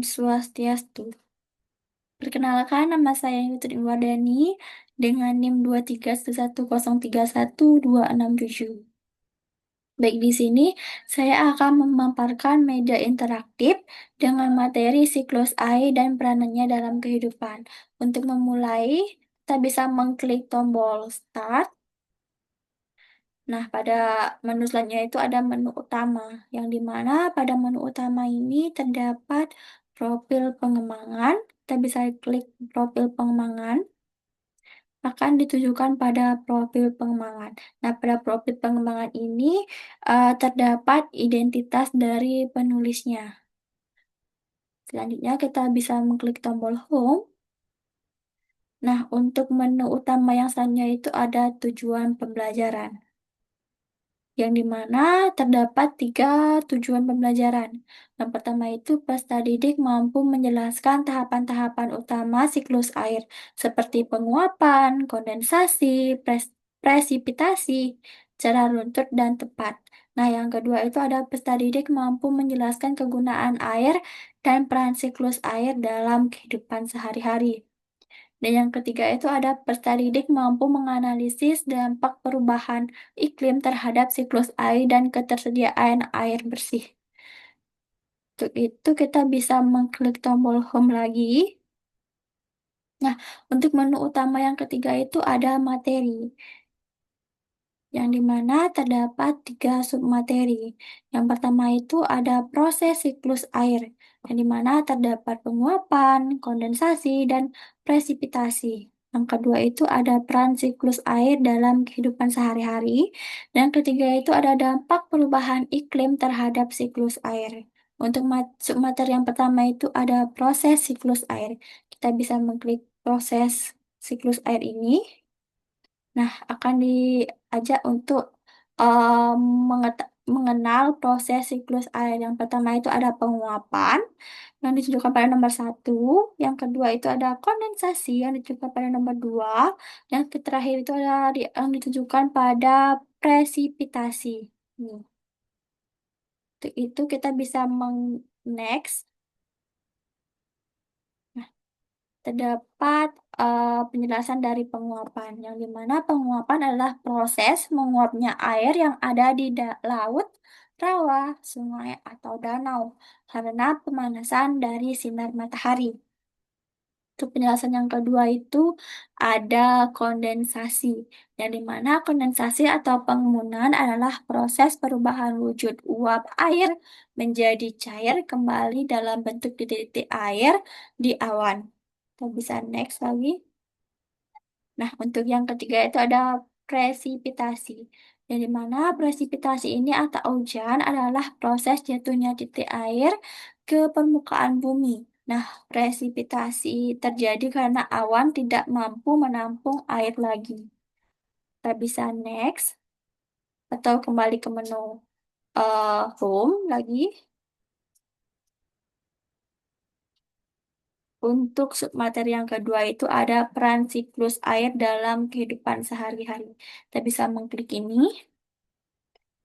Swastiastu. Perkenalkan, nama saya Yutri Wardani dengan NIM 23110312667. Baik, di sini saya akan memaparkan media interaktif dengan materi siklus air dan peranannya dalam kehidupan. Untuk memulai, kita bisa mengklik tombol Start. Nah, pada menu selanjutnya itu ada menu utama, yang dimana pada menu utama ini terdapat profil pengembangan. Kita bisa klik profil pengembangan, akan ditujukan pada profil pengembangan. Nah, pada profil pengembangan ini terdapat identitas dari penulisnya. Selanjutnya, kita bisa mengklik tombol Home. Nah, untuk menu utama yang selanjutnya itu ada tujuan pembelajaran, yang dimana terdapat 3 tujuan pembelajaran. Yang pertama itu peserta didik mampu menjelaskan tahapan-tahapan utama siklus air, seperti penguapan, kondensasi, presipitasi, cara runtut, dan tepat. Nah, yang kedua itu ada peserta didik mampu menjelaskan kegunaan air dan peran siklus air dalam kehidupan sehari-hari. Dan yang ketiga itu ada peserta didik mampu menganalisis dampak perubahan iklim terhadap siklus air dan ketersediaan air bersih. Untuk itu kita bisa mengklik tombol home lagi. Nah, untuk menu utama yang ketiga itu ada materi, yang dimana terdapat 3 submateri. Yang pertama itu ada proses siklus air, yang dimana terdapat penguapan, kondensasi, dan presipitasi. Yang kedua itu ada peran siklus air dalam kehidupan sehari-hari. Dan ketiga itu ada dampak perubahan iklim terhadap siklus air. Untuk submateri yang pertama itu ada proses siklus air. Kita bisa mengklik proses siklus air ini. Nah, akan diajak untuk mengenal proses siklus air. Yang pertama itu ada penguapan yang ditunjukkan pada nomor 1. Yang kedua itu ada kondensasi yang ditunjukkan pada nomor 2. Yang terakhir itu ada yang ditunjukkan pada presipitasi. Nih, untuk itu kita bisa next. Terdapat penjelasan dari penguapan, yang dimana penguapan adalah proses menguapnya air yang ada di laut, rawa, sungai, atau danau karena pemanasan dari sinar matahari. Untuk penjelasan yang kedua itu ada kondensasi, yang dimana kondensasi atau pengembunan adalah proses perubahan wujud uap air menjadi cair kembali dalam bentuk titik-titik air di awan. Kita bisa next lagi. Nah, untuk yang ketiga itu ada presipitasi. Yang dimana presipitasi ini atau hujan adalah proses jatuhnya titik air ke permukaan bumi. Nah, presipitasi terjadi karena awan tidak mampu menampung air lagi. Kita bisa next atau kembali ke menu home lagi. Untuk submateri yang kedua itu ada peran siklus air dalam kehidupan sehari-hari. Kita bisa mengklik ini,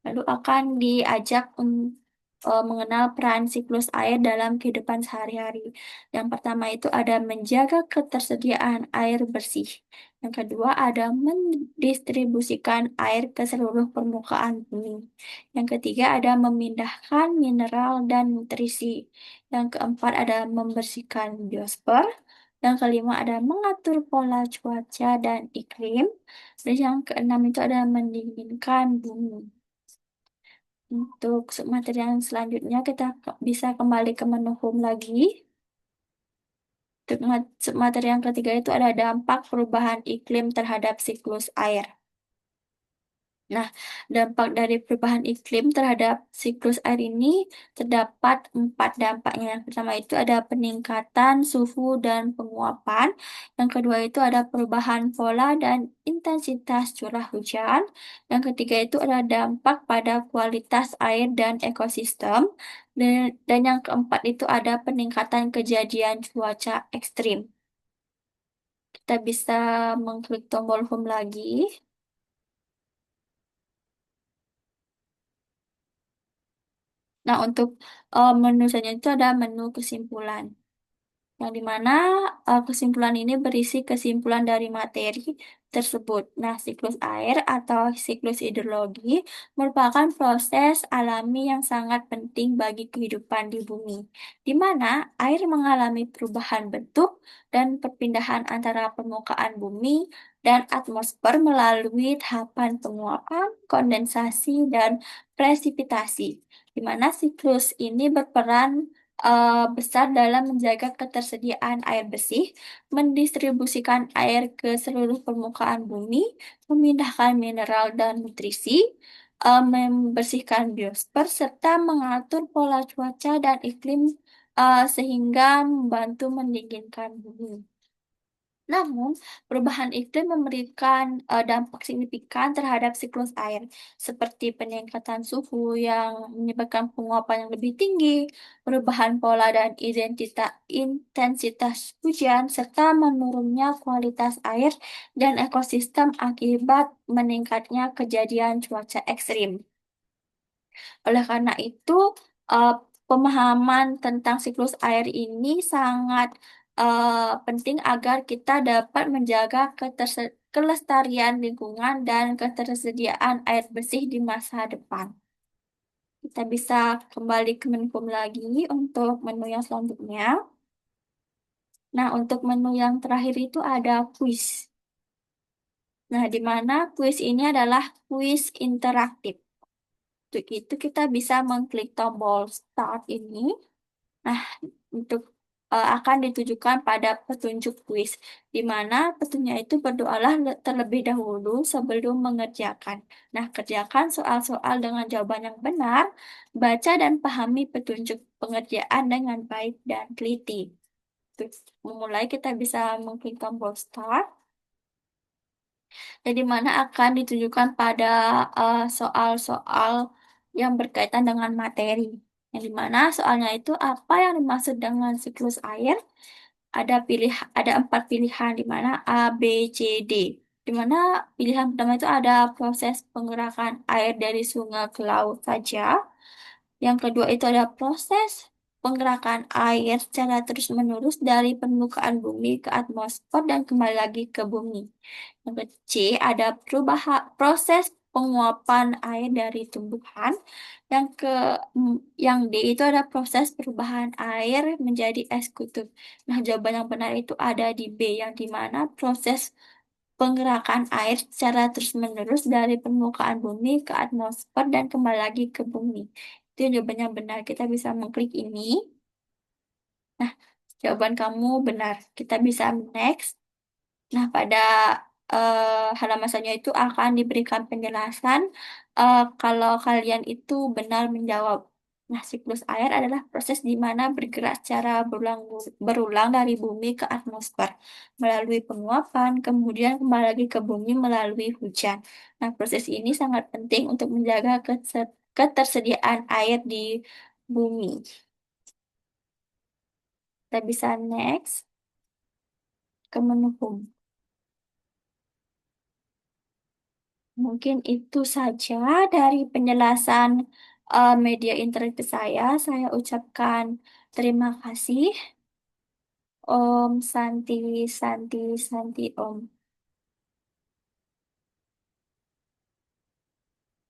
lalu akan diajak mengenal peran siklus air dalam kehidupan sehari-hari. Yang pertama itu ada menjaga ketersediaan air bersih. Yang kedua ada mendistribusikan air ke seluruh permukaan bumi. Yang ketiga ada memindahkan mineral dan nutrisi. Yang keempat ada membersihkan biosfer. Yang kelima ada mengatur pola cuaca dan iklim. Dan yang keenam itu ada mendinginkan bumi. Untuk submateri yang selanjutnya kita bisa kembali ke menu home lagi. Untuk submateri yang ketiga itu ada dampak perubahan iklim terhadap siklus air. Nah, dampak dari perubahan iklim terhadap siklus air ini terdapat 4 dampaknya. Yang pertama itu ada peningkatan suhu dan penguapan. Yang kedua itu ada perubahan pola dan intensitas curah hujan. Yang ketiga itu ada dampak pada kualitas air dan ekosistem. Dan yang keempat itu ada peningkatan kejadian cuaca ekstrim. Kita bisa mengklik tombol home lagi. Nah, untuk menu selanjutnya itu ada menu kesimpulan. Yang dimana kesimpulan ini berisi kesimpulan dari materi tersebut. Nah, siklus air atau siklus hidrologi merupakan proses alami yang sangat penting bagi kehidupan di bumi, di mana air mengalami perubahan bentuk dan perpindahan antara permukaan bumi dan atmosfer melalui tahapan penguapan, kondensasi, dan presipitasi, di mana siklus ini berperan besar dalam menjaga ketersediaan air bersih, mendistribusikan air ke seluruh permukaan bumi, memindahkan mineral dan nutrisi, membersihkan biosfer, serta mengatur pola cuaca dan iklim sehingga membantu mendinginkan bumi. Namun, perubahan iklim memberikan dampak signifikan terhadap siklus air, seperti peningkatan suhu yang menyebabkan penguapan yang lebih tinggi, perubahan pola dan intensitas hujan, serta menurunnya kualitas air dan ekosistem akibat meningkatnya kejadian cuaca ekstrim. Oleh karena itu, eh, pemahaman tentang siklus air ini sangat penting agar kita dapat menjaga kelestarian lingkungan dan ketersediaan air bersih di masa depan. Kita bisa kembali ke Menkum lagi untuk menu yang selanjutnya. Nah, untuk menu yang terakhir itu ada kuis. Nah, di mana kuis ini adalah kuis interaktif. Untuk itu kita bisa mengklik tombol start ini. Nah, untuk akan ditujukan pada petunjuk kuis, di mana petunjuknya itu berdoalah terlebih dahulu sebelum mengerjakan. Nah, kerjakan soal-soal dengan jawaban yang benar, baca dan pahami petunjuk pengerjaan dengan baik dan teliti. Untuk memulai, kita bisa mengklik tombol start, jadi mana akan ditujukan pada soal-soal yang berkaitan dengan materi. Yang dimana soalnya itu apa yang dimaksud dengan siklus air? Ada 4 pilihan di mana A, B, C, D. Di mana pilihan pertama itu ada proses pengerakan air dari sungai ke laut saja. Yang kedua itu ada proses penggerakan air secara terus-menerus dari permukaan bumi ke atmosfer dan kembali lagi ke bumi. Yang C ada proses penguapan air dari tumbuhan. Yang D itu ada proses perubahan air menjadi es kutub. Nah, jawaban yang benar itu ada di B, yang dimana proses penggerakan air secara terus-menerus dari permukaan bumi ke atmosfer dan kembali lagi ke bumi. Itu jawaban yang benar. Kita bisa mengklik ini. Nah, jawaban kamu benar. Kita bisa next. Nah, pada halaman selanjutnya itu akan diberikan penjelasan kalau kalian itu benar menjawab. Nah, siklus air adalah proses di mana bergerak secara berulang dari bumi ke atmosfer melalui penguapan, kemudian kembali lagi ke bumi melalui hujan. Nah, proses ini sangat penting untuk menjaga ketersediaan air di bumi. Kita bisa next ke menu home. Mungkin itu saja dari penjelasan media interaktif saya. Saya ucapkan terima kasih. Om Santi, Santi, Santi, Om.